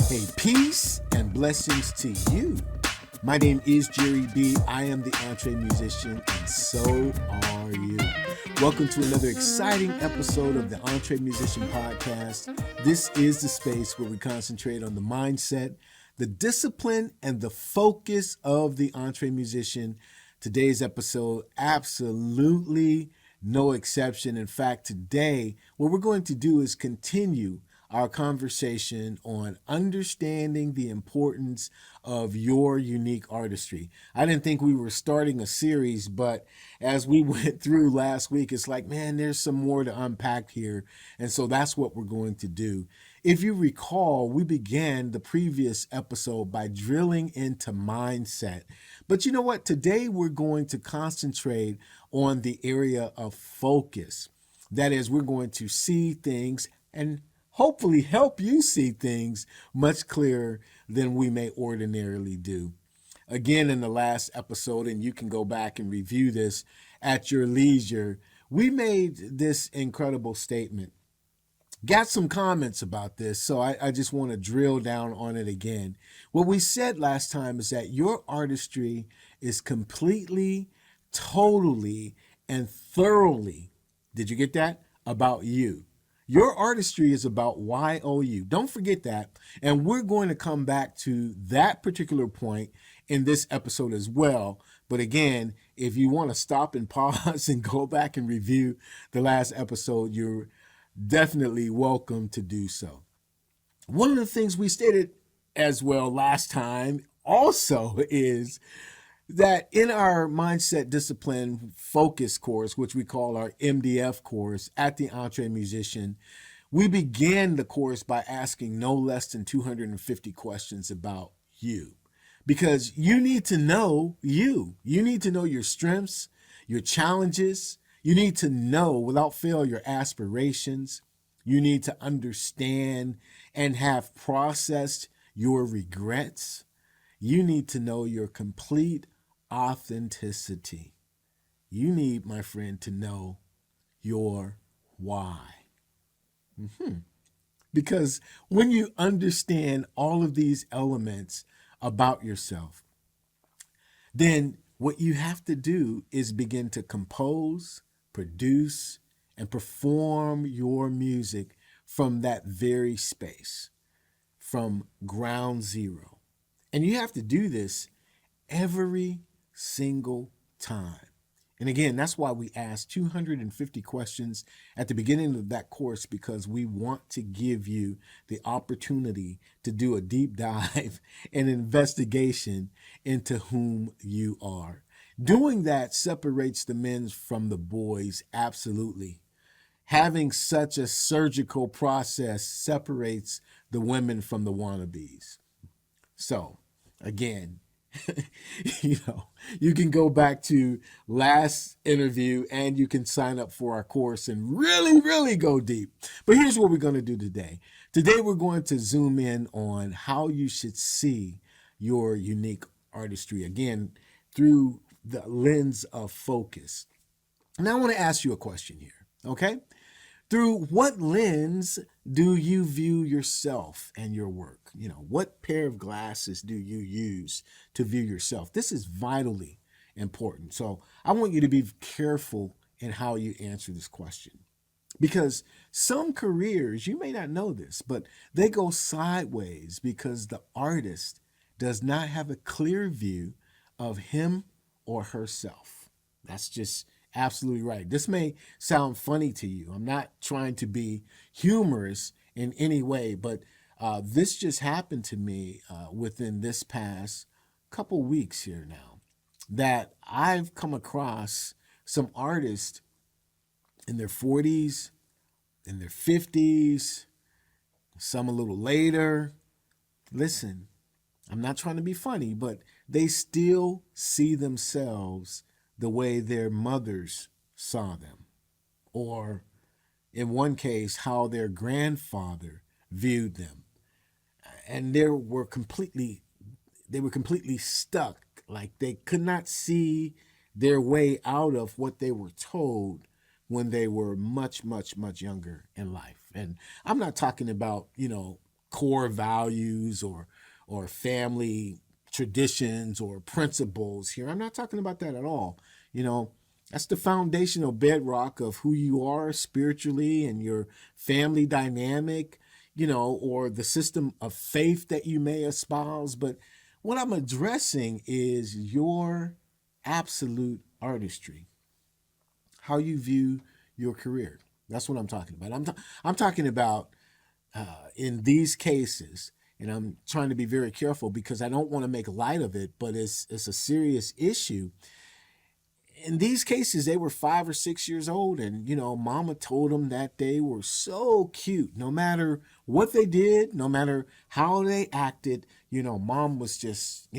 Hey, peace and blessings to you. My name is Jerry B. I am the EntreMusician, and so are you. Welcome to another exciting episode of the EntreMusician podcast. This is the space where we concentrate on the mindset, the discipline, and the focus of the EntreMusician. Today's episode, absolutely no exception. In fact, today, what we're going to do is continue our conversation on understanding the importance of your unique artistry. I didn't think we were starting a series, but as we went through last week, it's like, man, there's some more to unpack here. And so that's what we're going to do. If you recall, we began the previous episode by drilling into mindset. But you know what? Today we're going to concentrate on the area of focus. That is, we're going to see things and hopefully help you see things much clearer than we may ordinarily do. Again, in the last episode, and you can go back and review this at your leisure, we made this incredible statement. Got some comments about this, so I just want to drill down on it again. What we said last time is that your artistry is completely, totally, and thoroughly, did you get that? About you. Your artistry is about YOU. Don't forget that. And we're going to come back to that particular point in this episode as well. But again, if you want to stop and pause and go back and review the last episode, you're definitely welcome to do so. One of the things we stated as well last time also is that in our mindset discipline focus course, which we call our MDF course at the EntreMusician, we began the course by asking no less than 250 questions about you. Because you need to know you. You need to know your strengths, your challenges. You need to know, without fail, your aspirations. You need to understand and have processed your regrets. You need to know your complete authenticity. You need, my friend, to know your why. Because when you understand all of these elements about yourself, then what you have to do is begin to compose, produce, and perform your music from that very space, from ground zero. And you have to do this every single time. And again, that's why we asked 250 questions at the beginning of that course, because we want to give you the opportunity to do a deep dive and investigation into whom you are. Doing that separates the men from the boys, absolutely. Having such a surgical process separates the women from the wannabes. So, again, you can go back to last interview and you can sign up for our course and really, really go deep. But here's what we're going to do today. Today, we're going to zoom in on how you should see your unique artistry, again, through the lens of focus. Now, I want to ask you a question here, okay? Through what lens do you view yourself and your work? What pair of glasses do you use to view yourself? This is vitally important. So I want you to be careful in how you answer this question. Because some careers, you may not know this, but they go sideways because the artist does not have a clear view of him or herself. That's just absolutely right. This may sound funny to you. I'm not trying to be humorous in any way, but this just happened to me within this past couple weeks here now, that I've come across some artists in their 40s, in their 50s, some a little later. Listen, I'm not trying to be funny, but they still see themselves the way their mothers saw them, or in one case, how their grandfather viewed them. And they were completely stuck, like they could not see their way out of what they were told when they were much, much, much younger in life. And I'm not talking about, core values or family traditions or principles here. I'm not talking about that at all. You know, that's the foundational bedrock of who you are spiritually and your family dynamic, or the system of faith that you may espouse. But what I'm addressing is your absolute artistry, how you view your career. That's what I'm talking about. I'm talking about in these cases, and I'm trying to be very careful because I don't want to make light of it, but it's a serious issue. In these cases, they were 5 or 6 years old, and mama told them that they were so cute. No matter what they did, no matter how they acted, mom was just,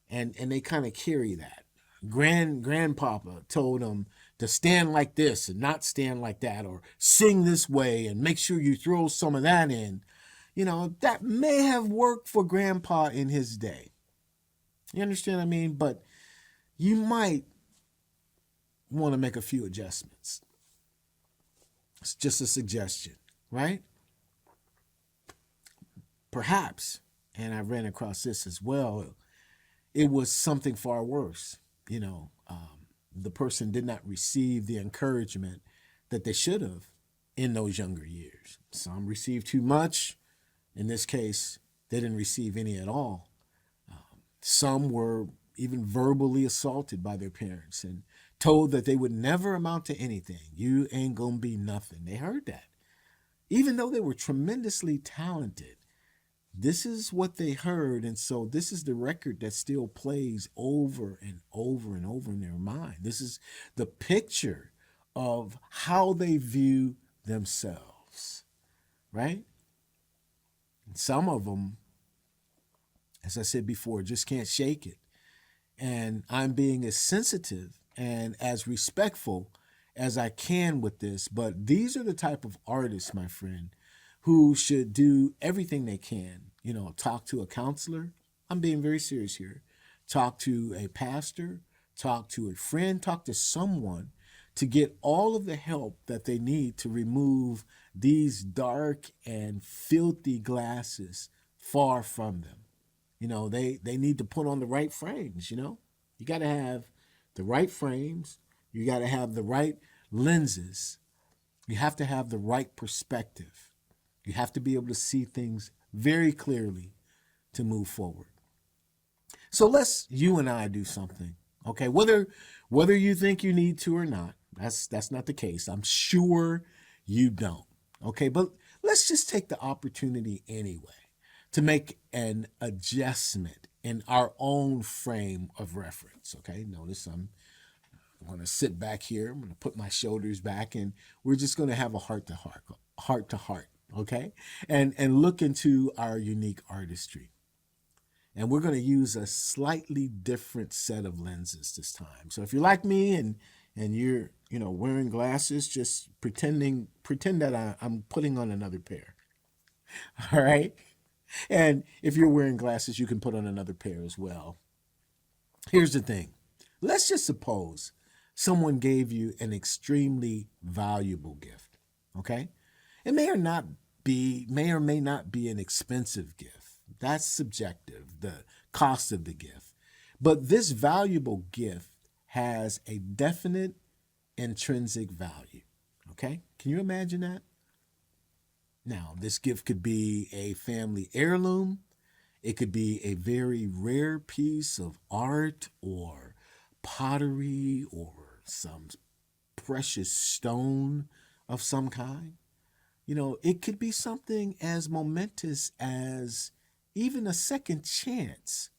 and they kind of carry that. Grandpapa told them to stand like this and not stand like that, or sing this way and make sure you throw some of that in. That may have worked for grandpa in his day. You understand what I mean? But you might want to make a few adjustments. It's just a suggestion, right? Perhaps, and I ran across this as well, it was something far worse. The person did not receive the encouragement that they should have in those younger years. Some received too much. In this case, they didn't receive any at all. Some were even verbally assaulted by their parents and told that they would never amount to anything. You ain't gonna be nothing. They heard that. Even though they were tremendously talented, this is what they heard, and so this is the record that still plays over and over and over in their mind. This is the picture of how they view themselves, right? And some of them, as I said before, just can't shake it. And I'm being as sensitive and as respectful as I can with this, but these are the type of artists, my friend, who should do everything they can. Talk to a counselor. I'm being very serious here. Talk to a pastor, talk to a friend, talk to someone to get all of the help that they need to remove these dark and filthy glasses far from them. They need to put on the right frames. You got to have the right frames. You got to have the right lenses. You have to have the right perspective. You have to be able to see things very clearly to move forward. So you and I do something, okay? Whether you think you need to or not, that's not the case. I'm sure you don't, okay? But let's just take the opportunity anyway to make an adjustment in our own frame of reference, okay? Notice I'm going to sit back here. I'm going to put my shoulders back, and we're just going to have a heart to heart, okay? And look into our unique artistry. And we're going to use a slightly different set of lenses this time. So if you're like me and you're wearing glasses, just pretend that I'm putting on another pair. All right? And if you're wearing glasses, you can put on another pair as well. Here's the thing. Let's just suppose someone gave you an extremely valuable gift, okay? It may or may not be an expensive gift. That's subjective, the cost of the gift. But this valuable gift has a definite intrinsic value, okay? Can you imagine that? Now, this gift could be a family heirloom. It could be a very rare piece of art or pottery or some precious stone of some kind. It could be something as momentous as even a second chance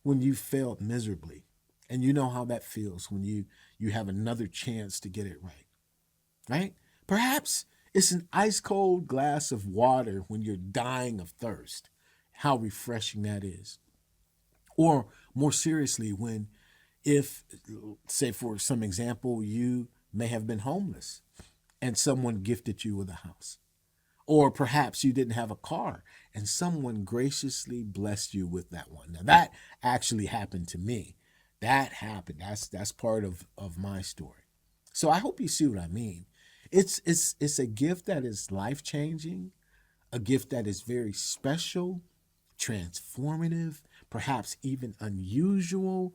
when you failed miserably. And you know how that feels when you have another chance to get it right, right? Perhaps it's an ice cold glass of water when you're dying of thirst. How refreshing that is. Or more seriously, if, say for some example, you may have been homeless and someone gifted you with a house. Or perhaps you didn't have a car and someone graciously blessed you with that one. Now that actually happened to me. That happened. That's part of my story. So I hope you see what I mean. It's a gift that is life-changing, a gift that is very special, transformative, perhaps even unusual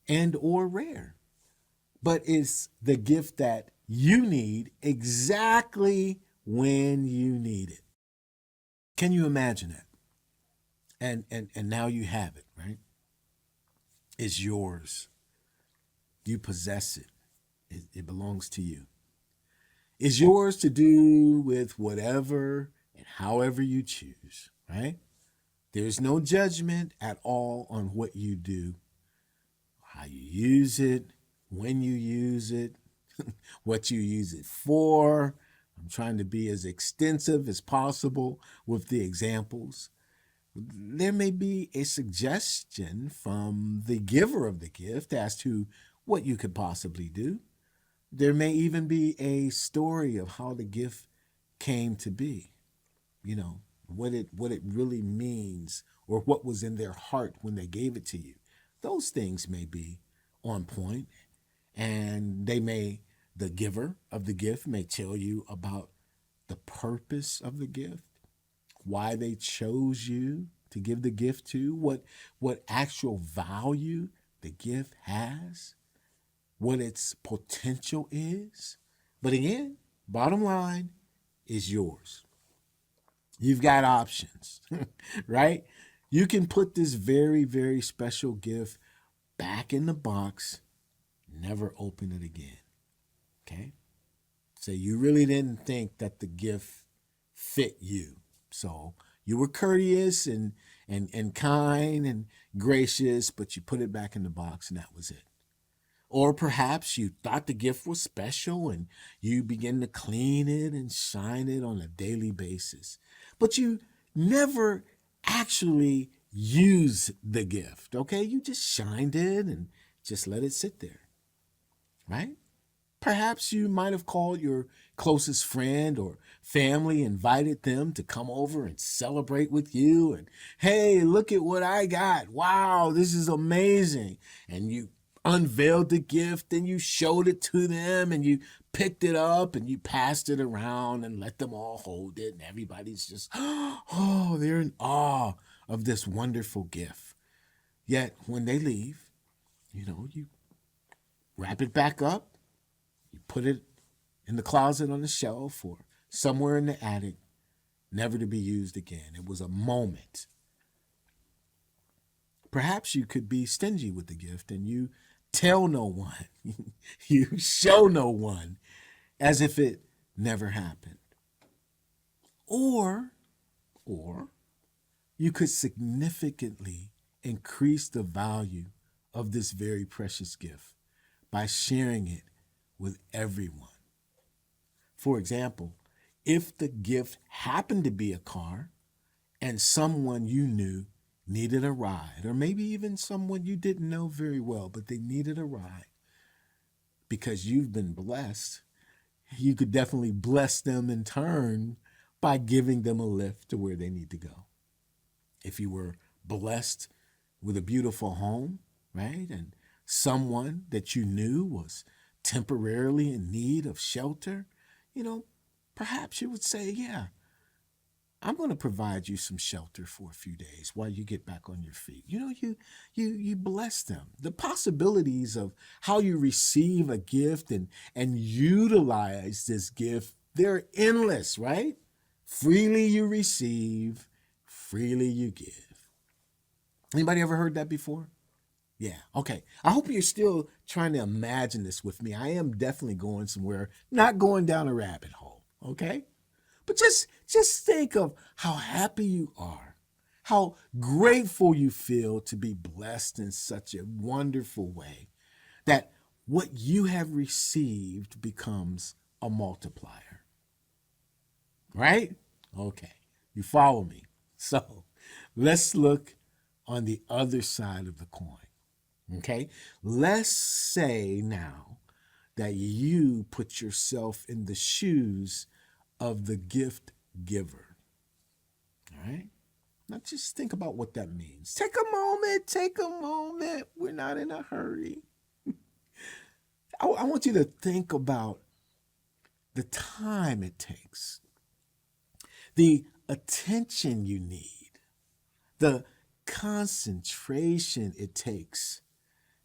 and or rare, but it's the gift that you need exactly when you need it. Can you imagine that? And now you have it, right? It's yours. You possess it. It belongs to you. It's yours to do with whatever and however you choose, right? There's no judgment at all on what you do, how you use it, when you use it, what you use it for. I'm trying to be as extensive as possible with the examples. There may be a suggestion from the giver of the gift as to what you could possibly do. There may even be a story of how the gift came to be, what it really means or what was in their heart when they gave it to you. Those things may be on point, and the giver of the gift may tell you about the purpose of the gift, why they chose you to give the gift to, what actual value the gift has, what its potential is. But again, bottom line is yours. You've got options, right? You can put this very, very special gift back in the box, never open it again. Okay? So you really didn't think that the gift fit you. So you were courteous and kind and gracious, but you put it back in the box and that was it. Or perhaps you thought the gift was special and you begin to clean it and shine it on a daily basis. But you never actually use the gift, okay? You just shined it and just let it sit there, right? Perhaps you might have called your closest friend or family, invited them to come over and celebrate with you. And, hey, look at what I got. Wow, this is amazing. And you unveiled the gift and you showed it to them and you picked it up and you passed it around and let them all hold it. And everybody's just, oh, they're in awe of this wonderful gift. Yet when they leave, you wrap it back up. You put it in the closet on the shelf or somewhere in the attic, never to be used again. It was a moment. Perhaps you could be stingy with the gift and you tell no one, you show no one, as if it never happened. Or you could significantly increase the value of this very precious gift by sharing it with everyone. For example, if the gift happened to be a car and someone you knew needed a ride, or maybe even someone you didn't know very well, but they needed a ride because you've been blessed, you could definitely bless them in turn by giving them a lift to where they need to go. If you were blessed with a beautiful home, right, and someone that you knew was temporarily in need of shelter, perhaps you would say, yeah, I'm going to provide you some shelter for a few days while you get back on your feet. You bless them. The possibilities of how you receive a gift and utilize this gift, they're endless, right? Freely you receive, freely you give. Anybody ever heard that before? Yeah, okay. I hope you're still trying to imagine this with me. I am definitely going somewhere, not going down a rabbit hole, okay? But just think of how happy you are, how grateful you feel to be blessed in such a wonderful way that what you have received becomes a multiplier, right? Okay, you follow me. So let's look on the other side of the coin. Okay, let's say now that you put yourself in the shoes of the gift giver. All right, now just think about what that means. Take a moment. We're not in a hurry. I want you to think about the time it takes, the attention you need, the concentration it takes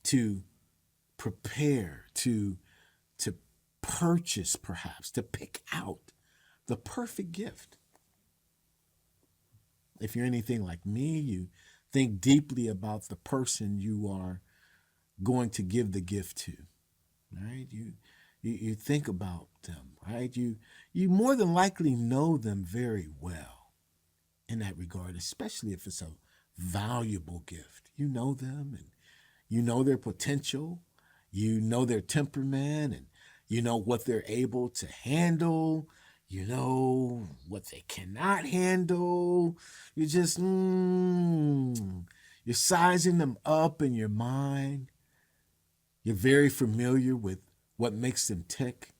to prepare, to purchase, perhaps, to pick out the perfect gift. If you're anything like me, you think deeply about the person you are going to give the gift to, right? You think about them, right? You more than likely know them very well in that regard, especially if it's a valuable gift. You know them, and you know their potential, you know their temperament, and you know what they're able to handle. You know what they cannot handle. You just, you're sizing them up in your mind. You're very familiar with what makes them tick.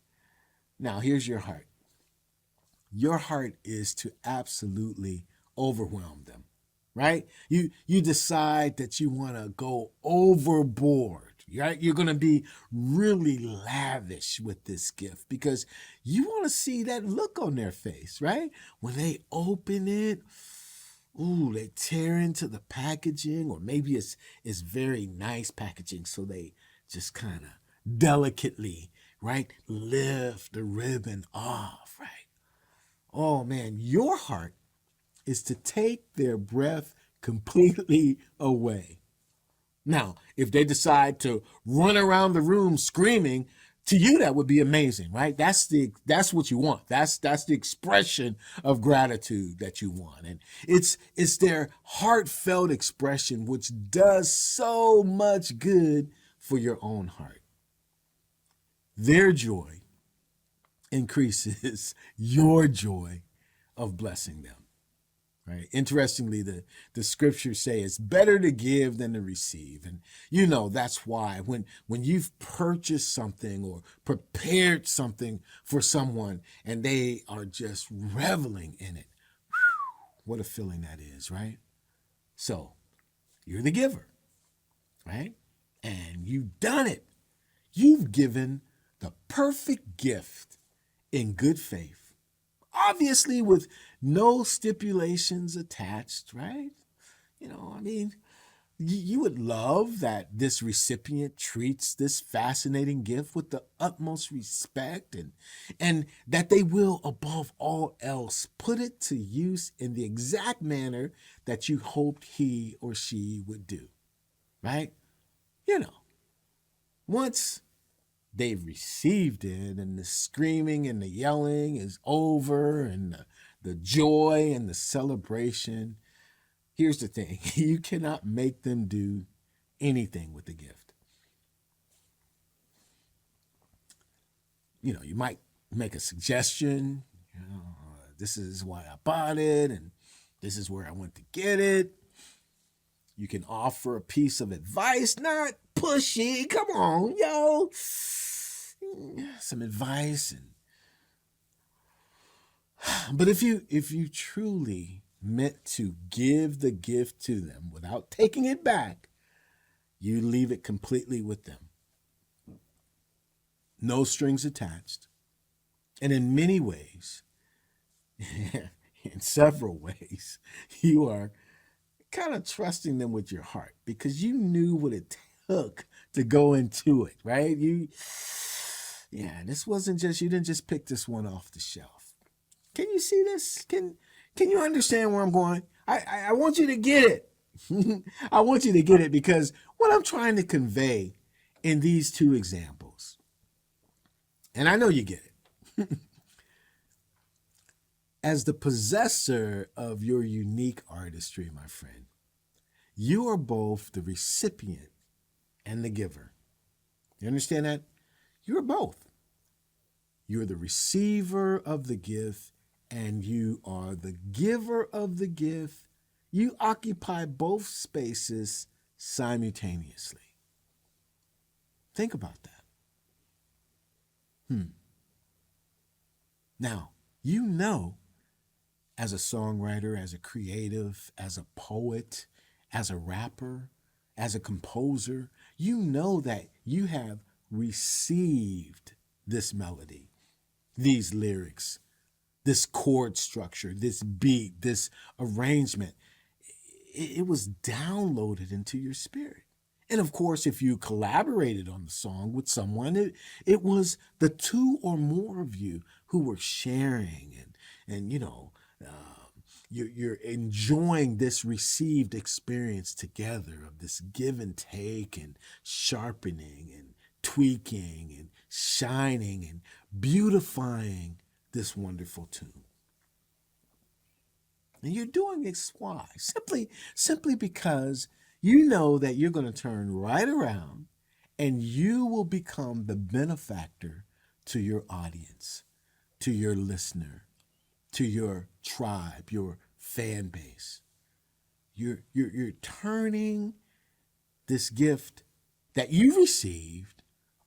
Now, here's your heart. Your heart is to absolutely overwhelm them, right? You decide that you want to go overboard, right? You're going to be really lavish with this gift because you want to see that look on their face, right? When they open it, ooh, they tear into the packaging, or maybe it's very nice packaging, so they just kind of delicately, right, lift the ribbon off, right? Oh man, your heart is to take their breath completely away. Now, if they decide to run around the room screaming, to you that would be amazing, right? That's what you want. That's the expression of gratitude that you want. And it's their heartfelt expression which does so much good for your own heart. Their joy increases your joy of blessing them. Right. Interestingly, the scriptures say it's better to give than to receive. And you know, that's why when you've purchased something or prepared something for someone and they are just reveling in it, what a feeling that is, right? So you're the giver, right? And you've done it. You've given the perfect gift in good faith. Obviously, with no stipulations attached, right? You know, I mean, you would love that this recipient treats this fascinating gift with the utmost respect and that they will, above all else, put it to use in the exact manner that you hoped he or she would do, right? You know, once they've received it and the screaming and the yelling is over and the joy and the celebration, here's the thing. You cannot make them do anything with the gift. You know, you might make a suggestion, you know, this is why I bought it and this is where I went to get it. You can offer a piece of advice, not pushy. Come on, yo. Some advice. But if you truly meant to give the gift to them without taking it back, you leave it completely with them. No strings attached. And in many ways, in several ways, you are kind of trusting them with your heart because you knew what it took to go into it, right? This wasn't just, you didn't just pick this one off the shelf. Can you see this? Can you understand where I'm going? I want you to get it. I want you to get it because what I'm trying to convey in these two examples, and I know you get it. As the possessor of your unique artistry, my friend, you are both the recipient and the giver. You understand that? You're both. You're the receiver of the gift and you are the giver of the gift. You occupy both spaces simultaneously. Think about that. Now, you know, as a songwriter, as a creative, as a poet, as a rapper, as a composer, you know that you have received this melody, these lyrics, this chord structure, this beat, this arrangement. It was downloaded into your spirit. And of course, if you collaborated on the song with someone, it was the two or more of you who were sharing and you're enjoying this received experience together of this give and take and sharpening and tweaking and shining and beautifying this wonderful tune. And you're doing it why? Simply because you know that you're going to turn right around and you will become the benefactor to your audience, to your listener, to your tribe, your fan base. You're turning this gift that you received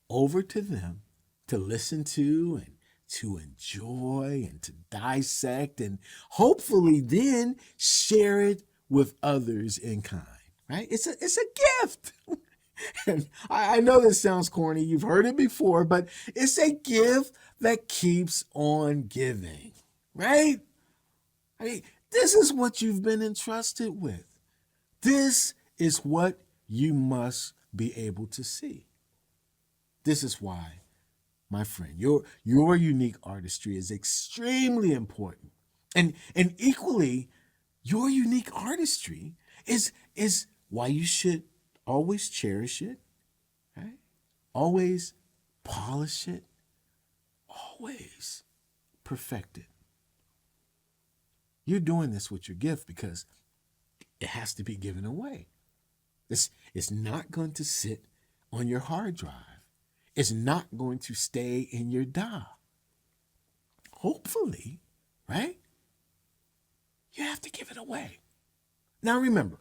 over to them to listen to and to enjoy and to dissect and hopefully then share it with others in kind, right? It's a gift. And I know this sounds corny. You've heard it before, but it's a gift that keeps on giving, right? I mean, this is what you've been entrusted with. This is what you must be able to see. This is why, my friend, your unique artistry is extremely important. And equally, your unique artistry is why you should always cherish it, right? Always polish it, always perfect it. You're doing this with your gift because it has to be given away. It's not going to sit on your hard drive. It's not going to stay in your DAW. Hopefully, right? You have to give it away. Now remember,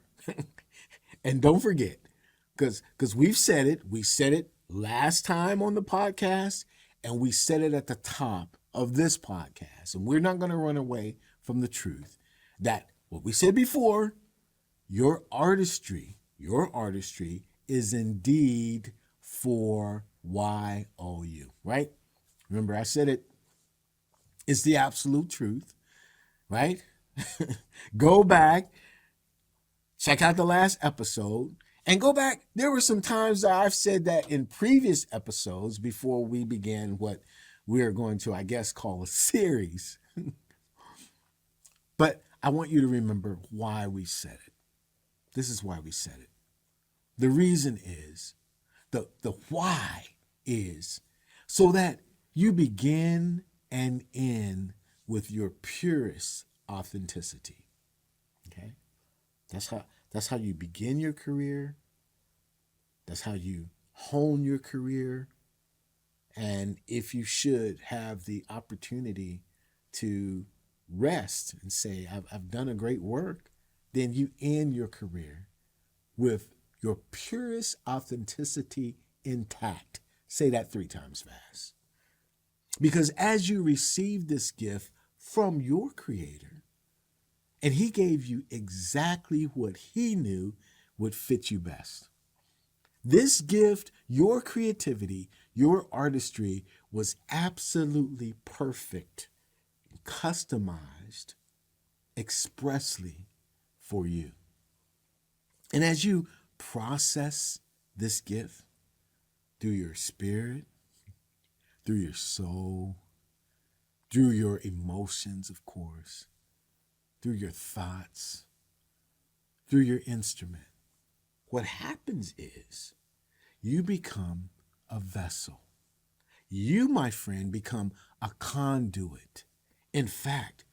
and don't forget, because we said it last time on the podcast, and we said it at the top of this podcast, and we're not going to run away from the truth that what we said before, your artistry is indeed for YOU, right? Remember, I said it. It's the absolute truth, right? Go back, check out the last episode, and go back. There were some times that I've said that in previous episodes before we began what we're going to, I guess, call a series. But I want you to remember why we said it. This is why we said it. The reason is, the why is so that you begin and end with your purest authenticity. Okay? That's how you begin your career. That's how you hone your career. And if you should have the opportunity to rest and say, I've done a great work, then you end your career with your purest authenticity intact. Say that 3 times fast. Because as you receive this gift from your Creator, and He gave you exactly what He knew would fit you best. This gift, your creativity, your artistry was absolutely perfect, customized expressly for you. And as you process this gift through your spirit, through your soul, through your emotions, of course, through your thoughts, through your instrument, what happens is you become a vessel. You, my friend, become a conduit. In fact,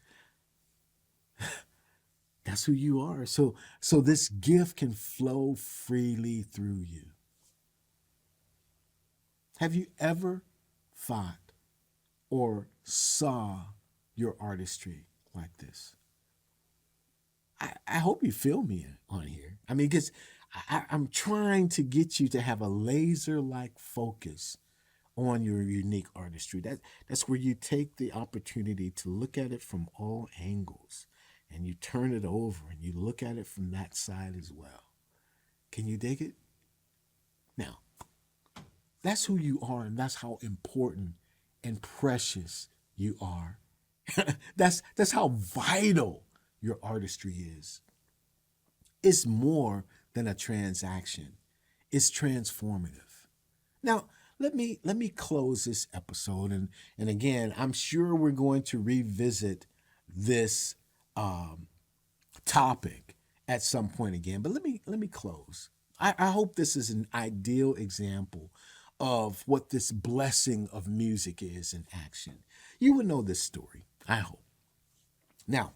that's who you are. So this gift can flow freely through you. Have you ever thought or saw your artistry like this? I hope you feel me on here. I mean, because I'm trying to get you to have a laser-like focus on your unique artistry. That's where you take the opportunity to look at it from all angles, and you turn it over and you look at it from that side as well. Can you dig it? Now, that's who you are, and that's how important and precious you are That's how vital your artistry is. It's more than a transaction. It's transformative. Now, let me close this episode, and again, I'm sure we're going to revisit this topic at some point again. But let me close. I hope this is an ideal example of what this blessing of music is in action. You would know this story, I hope. Now,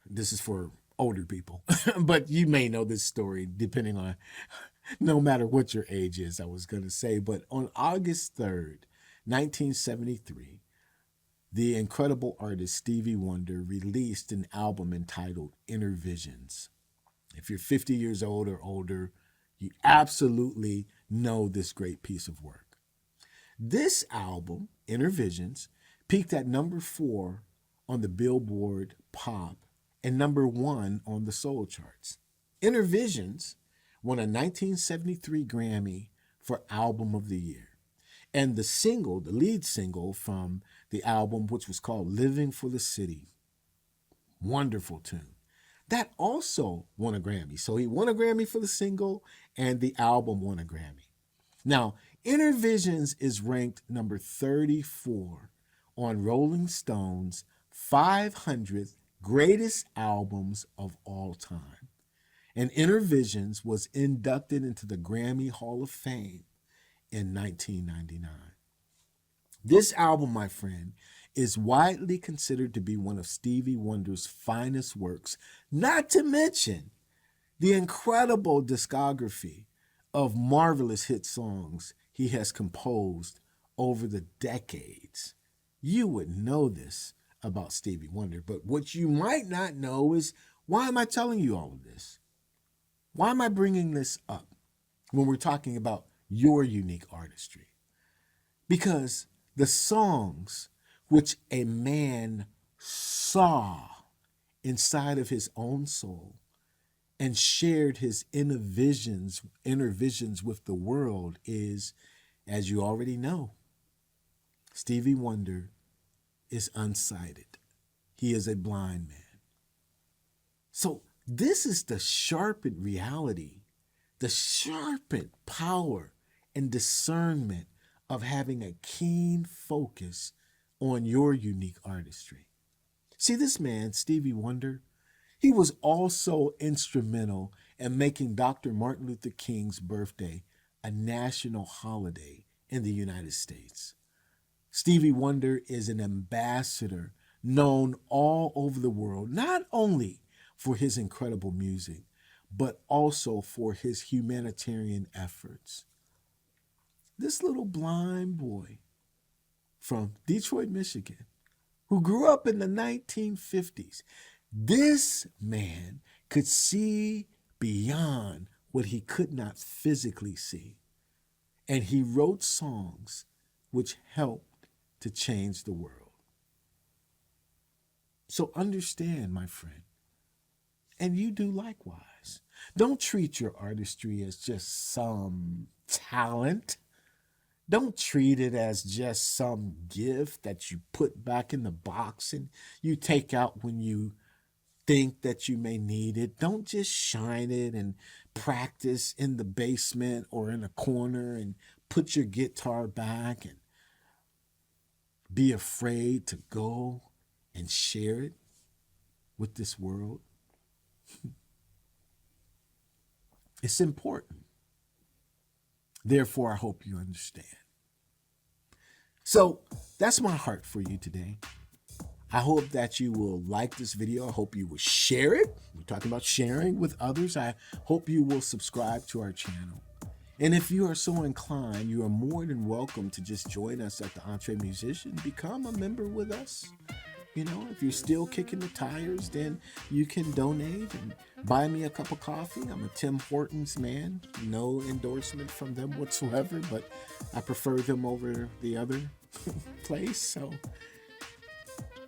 this is for older people, but you may know this story depending on, no matter what your age is, I was going to say. But on August 3rd, 1973, the incredible artist Stevie Wonder released an album entitled Visions. If you're 50 years old or older, you absolutely know this great piece of work. This album, Visions, peaked at number 4 on the Billboard Pop and number 1 on the soul charts. Visions won a 1973 Grammy for Album of the Year. And the lead single from the album, which was called Living for the City, wonderful tune, that also won a Grammy. So he won a Grammy for the single, and the album won a Grammy. Now, Visions is ranked number 34 on Rolling Stone's 500 greatest albums of all time. And Visions was inducted into the Grammy Hall of Fame in 1999. This album, my friend, is widely considered to be one of Stevie Wonder's finest works, not to mention the incredible discography of marvelous hit songs he has composed over the decades. You would know this about Stevie Wonder, but what you might not know is, why am I telling you all of this? Why am I bringing this up when we're talking about your unique artistry? Because the songs which a man saw inside of his own soul and shared his inner visions with the world is, as you already know, Stevie Wonder is unsighted. He is a blind man. So this is the sharpened reality, the sharpened power and discernment of having a keen focus on your unique artistry. See, this man, Stevie Wonder, he was also instrumental in making Dr. Martin Luther King's birthday a national holiday in the United States. Stevie Wonder is an ambassador known all over the world, not only for his incredible music, but also for his humanitarian efforts. This little blind boy from Detroit, Michigan, who grew up in the 1950s, this man could see beyond what he could not physically see. And he wrote songs which helped to change the world. So understand, my friend, and you do likewise. Don't treat your artistry as just some talent. Don't treat it as just some gift that you put back in the box and you take out when you think that you may need it. Don't just shine it and practice in the basement or in a corner and put your guitar back and be afraid to go and share it with this world. It's important. Therefore, I hope you understand. So that's my heart for you today. I hope that you will like this video. I hope you will share it. We're talking about sharing with others. I hope you will subscribe to our channel. And if you are so inclined, you are more than welcome to just join us at the EntreMusician. Become a member with us. You know, if you're still kicking the tires, then you can donate and buy me a cup of coffee. I'm a Tim Hortons man. No endorsement from them whatsoever, but I prefer them over the other place. So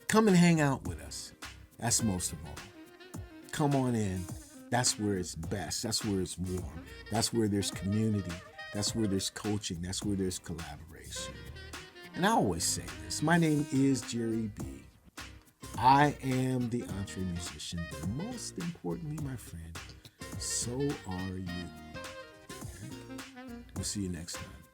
come and hang out with us. That's most of all. Come on in. That's where it's best. That's where it's warm. That's where there's community. That's where there's coaching. That's where there's collaboration. And I always say this. My name is Jerry B. I am the EntreMusician, but most importantly, my friend, so are you. Okay? We'll see you next time.